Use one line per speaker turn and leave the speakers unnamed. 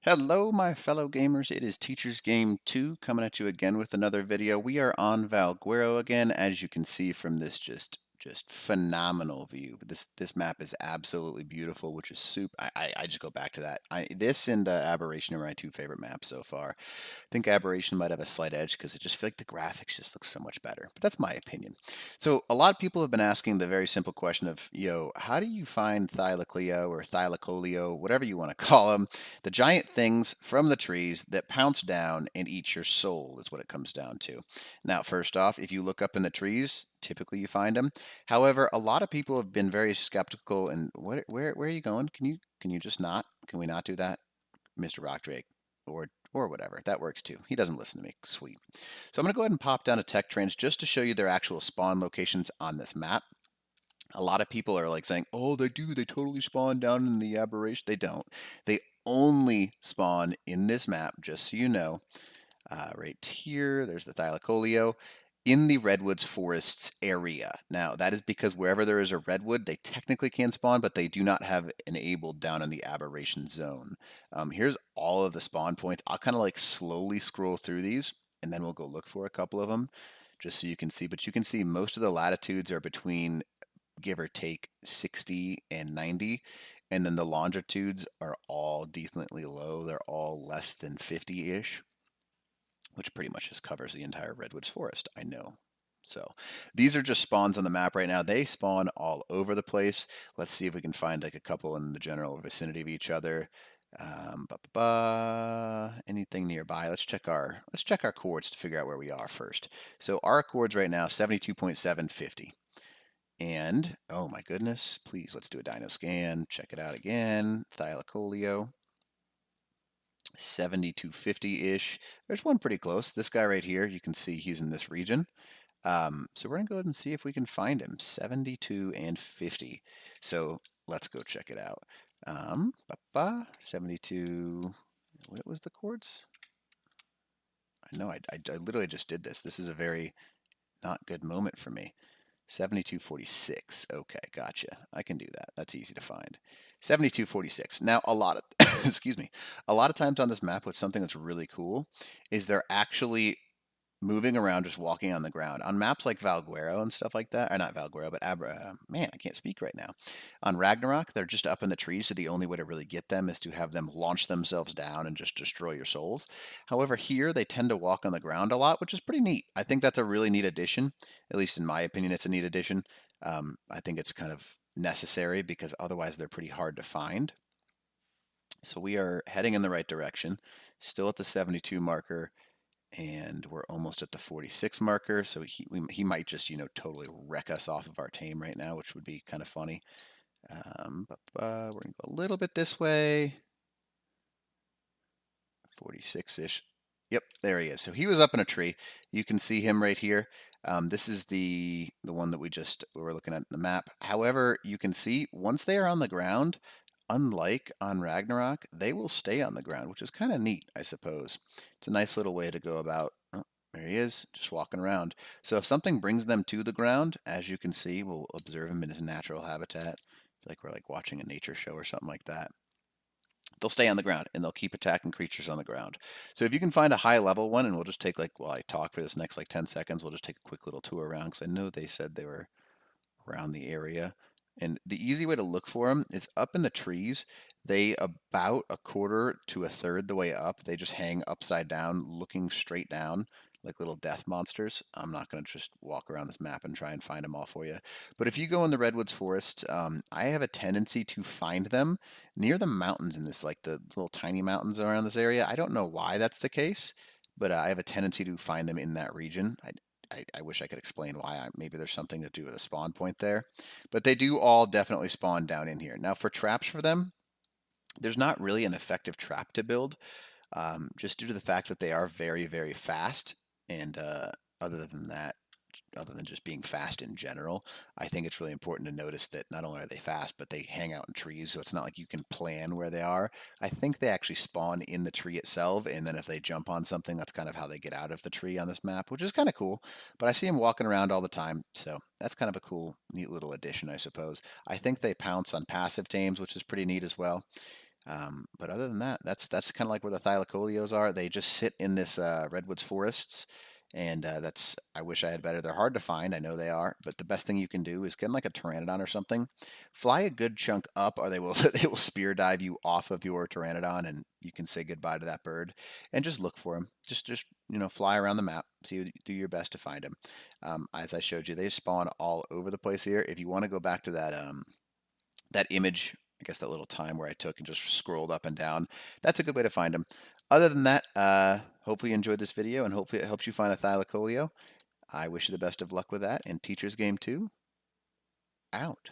Hello, my fellow gamers. It is Teacher's Game 2 coming at you again with another video. We are on Valguero again, as you can see from this just phenomenal view. This map is absolutely beautiful, which is super. I just go back to that. This and Aberration are my two favorite maps so far. I think Aberration might have a slight edge because I just feel like the graphics just look so much better. But that's my opinion. So a lot of people have been asking the very simple question of, yo, how do you find Thylacoleo or Thylacoleo, whatever you want to call them, the giant things from the trees that pounce down and eat your soul is what it comes down to. Now, first off, if you look up in the trees, typically you find them. However, a lot of people have been very skeptical. And where are you going? Can you just not? Can we not do that, Mr. Rock Drake? Or whatever. That works too. He doesn't listen to me. Sweet. So I'm going to go ahead and pop down to Tech Trains just to show you their actual spawn locations on this map. A lot of people are like saying, oh, they do. They totally spawn down in the Aberration. They don't. They only spawn in this map, just so you know. Right here, there's the Thylacoleo in the Redwoods Forests area. Now, that is because wherever there is a redwood, they technically can spawn, but they do not have enabled down in the Aberration zone. Here's all of the spawn points. I'll kind of like slowly scroll through these, and then we'll go look for a couple of them, just so you can see. But you can see most of the latitudes are between, give or take, 60 and 90. And then the longitudes are all decently low. They're all less than 50-ish, which pretty much just covers the entire Redwoods Forest, I know. So these are just spawns on the map right now. They spawn all over the place. Let's see if we can find like a couple in the general vicinity of each other. Anything nearby? Let's check our chords to figure out where we are first. So our chords right now 72.750. And oh my goodness, please let's do a dino scan. Check it out again. Thylacoleo. 7250-ish. There's one pretty close. This guy right here, you can see he's in this region. So we're going to go ahead and see if we can find him. 72 and 50. So let's go check it out. 72. What was the chords? I know I literally just did this. This is a very not good moment for me. 7246. Okay, gotcha. I can do that. That's easy to find. 7246. Now, a lot of excuse me, a lot of times on this map, what's something that's really cool is they're actually moving around, just walking on the ground. On maps like Valguero and stuff like that, or not Valguero, but man, I can't speak right now. On Ragnarok, they're just up in the trees, so the only way to really get them is to have them launch themselves down and just destroy your souls. However, here they tend to walk on the ground a lot, which is pretty neat. I think that's a really neat addition. At least in my opinion, it's a neat addition. I think it's kind of necessary because otherwise they're pretty hard to find. So we are heading in the right direction, still at the 72 marker, and we're almost at the 46 marker. So he might just, totally wreck us off of our tame right now, which would be kind of funny. We're going to go a little bit this way. 46-ish. Yep, there he is. So he was up in a tree. You can see him right here. This is the one that we were looking at in the map. However, you can see once they are on the ground, unlike on Ragnarok, they will stay on the ground, which is kind of neat, I suppose. It's a nice little way to go about. Oh, there he is, just walking around. So if something brings them to the ground, as you can see, we'll observe him in his natural habitat. Like we're like watching a nature show or something like that. They'll stay on the ground and they'll keep attacking creatures on the ground. So if you can find a high level one, and we'll just take while I talk for this next 10 seconds, we'll just take a quick little tour around because I know they said they were around the area. And the easy way to look for them is up in the trees. They about a quarter to a third the way up. They just hang upside down, looking straight down like little death monsters. I'm not going to just walk around this map and try and find them all for you. But if you go in the Redwoods Forest, I have a tendency to find them near the mountains in this, like the little tiny mountains around this area. I don't know why that's the case, but I have a tendency to find them in that region. I wish I could explain why. Maybe there's something to do with a spawn point there. But they do all definitely spawn down in here. Now for traps for them, there's not really an effective trap to build, just due to the fact that they are very, very fast. And other than that, other than just being fast in general. I think it's really important to notice that not only are they fast, but they hang out in trees, so it's not like you can plan where they are. I think they actually spawn in the tree itself, and then if they jump on something, that's kind of how they get out of the tree on this map, which is kind of cool. But I see them walking around all the time, so that's kind of a cool, neat little addition, I suppose. I think they pounce on passive tames, which is pretty neat as well. But other than that, that's kind of like where the Thylacoleos are. They just sit in this redwoods forests, and that's I wish I had better. They're hard to find, I know they are, but the best thing you can do is get like a pteranodon or something, fly a good chunk up, or they will they will spear dive you off of your pteranodon, and you can say goodbye to that bird, and just look for them. Just fly around the map, see, do your best to find them. As I showed you, they spawn all over the place here. If you want to go back to that image, I guess that little time where I took and just scrolled up and down, that's a good way to find them. Other than that, hopefully you enjoyed this video, and hopefully it helps you find a Thylacoleo. I wish you the best of luck with that, and Teacher's Game 2, out.